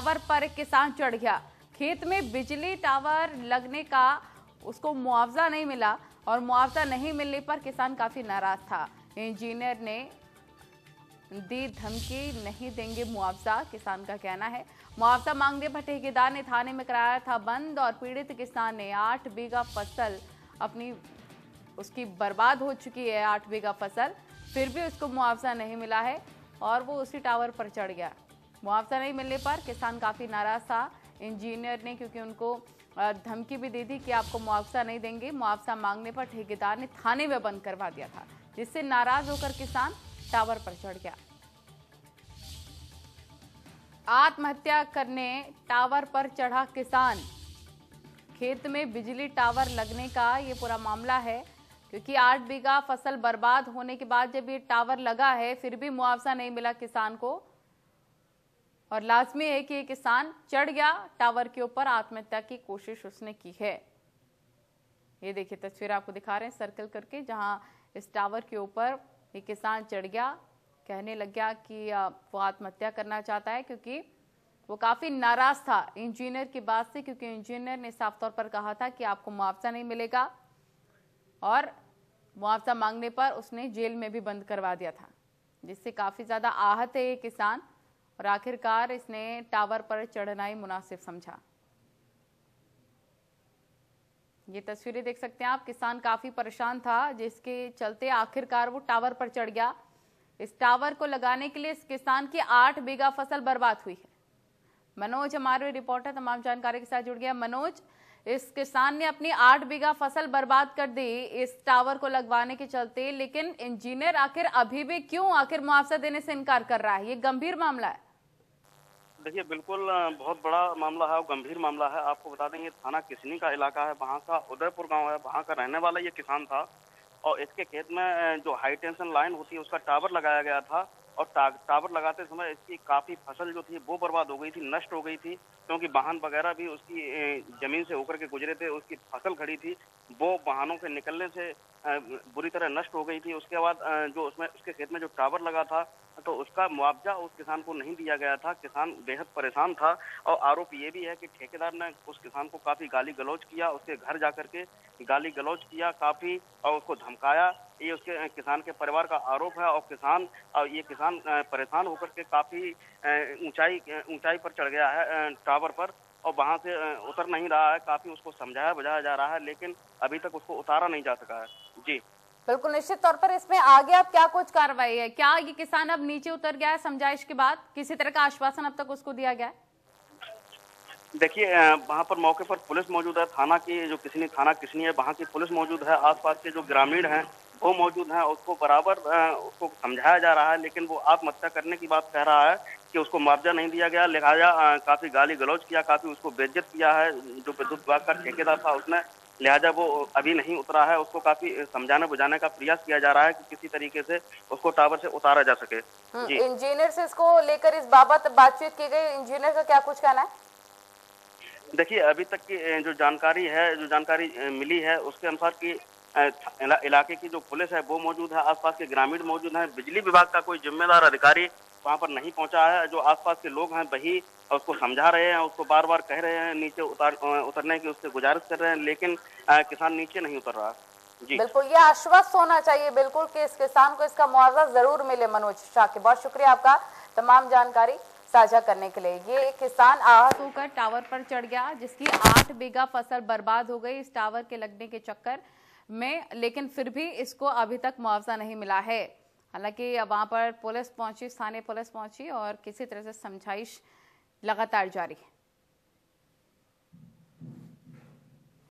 Tower पर एक किसान चढ़ गया। खेत में बिजली टावर लगने का उसको मुआवजा नहीं मिला और मुआवजा नहीं मिलने पर किसान काफी नाराज था। इंजीनियर ने दी धमकी, नहीं देंगे मुआवजा, किसान का कहना है। मुआवजा मांगने पर ठेकेदार ने थाने में कराया था बंद और पीड़ित किसान ने 8 बीघा फसल अपनी उसकी बर्बाद हो चुकी है। 8 बीघा फसल, फिर भी उसको मुआवजा नहीं मिला है और वो उसी टावर पर चढ़ गया। मुआवजा नहीं मिलने पर किसान काफी नाराज था। इंजीनियर ने क्योंकि उनको धमकी भी दे दी कि आपको मुआवजा नहीं देंगे। मुआवजा मांगने पर ठेकेदार ने थाने में बंद करवा दिया था, जिससे नाराज होकर किसान टावर पर चढ़ गया। आत्महत्या करने टावर पर चढ़ा किसान। खेत में बिजली टावर लगने का ये पूरा मामला है, क्योंकि 8 बीघा फसल बर्बाद होने के बाद जब ये टावर लगा है फिर भी मुआवजा नहीं मिला किसान को, और लाजमी है कि ये किसान चढ़ गया टावर के ऊपर। आत्महत्या की कोशिश उसने की है। ये देखिए तस्वीर आपको दिखा रहे हैं सर्कल करके, जहां इस टावर के ऊपर ये किसान चढ़ गया। कहने लग गया कि वो आत्महत्या करना चाहता है, क्योंकि वो काफी नाराज था इंजीनियर की बात से, क्योंकि इंजीनियर ने साफ तौर पर कहा था कि आपको मुआवजा नहीं मिलेगा और मुआवजा मांगने पर उसने जेल में भी बंद करवा दिया था, जिससे काफी ज्यादा आहत है ये किसान। और आखिरकार इसने टावर पर चढ़ना ही मुनासिब समझा। ये तस्वीरें देख सकते हैं आप, किसान काफी परेशान था, जिसके चलते आखिरकार वो टावर पर चढ़ गया। इस टावर को लगाने के लिए इस किसान की 8 बीघा फसल बर्बाद हुई है। मनोज हमारे रिपोर्टर तमाम जानकारी के साथ जुड़ गया। मनोज, इस किसान ने अपनी 8 बीघा फसल बर्बाद कर दी इस टावर को लगवाने के चलते, लेकिन इंजीनियर आखिर अभी भी क्यों आखिर मुआवजा देने से इनकार कर रहा है? ये गंभीर मामला है। देखिए, बिल्कुल बहुत बड़ा मामला है और गंभीर मामला है। आपको बता दें, ये थाना किसनी का इलाका है, वहाँ का उदयपुर गांव है, वहाँ का रहने वाला ये किसान था। और इसके खेत में जो हाई टेंशन लाइन होती है उसका टावर लगाया गया था, और टावर लगाते समय इसकी काफी फसल जो थी वो बर्बाद हो गई थी, नष्ट हो गई थी, क्योंकि वाहन वगैरह भी उसकी जमीन से होकर के गुजरे थे। उसकी फसल खड़ी थी, वो वाहनों के निकलने से बुरी तरह नष्ट हो गई थी। उसके बाद जो उसमें उसके खेत में जो टावर लगा था तो उसका मुआवजा उस किसान को नहीं दिया गया था। किसान बेहद परेशान था, और आरोप ये भी है कि ठेकेदार ने उस किसान को काफी गाली गलौज किया, उसके घर जाकर के गाली गलौज किया काफी, और उसको धमकाया। ये उसके किसान के परिवार का आरोप है। और ये किसान परेशान होकर के काफी ऊंचाई पर चढ़ गया है टावर पर, और वहां से उतर नहीं रहा है। काफी उसको समझाया बुझाया जा रहा है, लेकिन अभी तक उसको उतारा नहीं जा सका है। जी बिल्कुल, निश्चित तौर पर इसमें आगे अब क्या कुछ कार्रवाई है? क्या ये किसान अब नीचे उतर गया है समझाइश के बाद? किसी तरह का आश्वासन अब तक उसको दिया गया है? देखिए, वहाँ पर मौके पर पुलिस मौजूद है। थाना की जो थाना किसनी है, वहाँ की पुलिस मौजूद है। आसपास के जो ग्रामीण हैं वो मौजूद हैं। उसको बराबर उसको समझाया जा रहा है, लेकिन वो आत्महत्या करने की बात कह रहा है कि उसको मुआवजा नहीं दिया गया। लिहाजा काफी गाली गलौज किया, काफी उसको बेइज्जत किया है जो विद्युत विभाग का ठेकेदार था उसने। लिहाजा वो अभी नहीं उतरा है। उसको काफी समझाने बुझाने का प्रयास किया जा रहा है कि किसी तरीके से उसको टावर से उतारा जा सके। जी, इंजीनियर से इसको लेकर इस बाबत बातचीत की गई, इंजीनियर का क्या कुछ कहना है? देखिए, अभी तक की जो जानकारी मिली है उसके अनुसार कि इलाके की जो पुलिस है वो मौजूद है, आसपास के ग्रामीण मौजूद हैं। बिजली विभाग का कोई जिम्मेदार अधिकारी वहां पर नहीं पहुंचा है। जो आसपास के लोग हैं वही उसको समझा रहे हैं, उसको बार बार कह रहे हैं नीचे उतरने की उससे गुजारिश कर रहे हैं, लेकिन किसान नीचे नहीं उतर रहा। जी बिल्कुल, ये आश्वस्त होना चाहिए बिल्कुल कि इस किसान को इसका मुआवजा जरूर मिले। मनोज शाकिब, बहुत शुक्रिया आपका तमाम जानकारी साझा करने के लिए। ये किसान आहत होकर टावर पर चढ़ गया, जिसकी 8 बीघा फसल बर्बाद हो गई इस टावर के लगने के चक्कर में, लेकिन फिर भी इसको अभी तक मुआवजा नहीं मिला है। हालांकि वहां पर पुलिस पहुंची, स्थानीय पुलिस पहुंची और किसी तरह से समझाइश लगातार जारी है।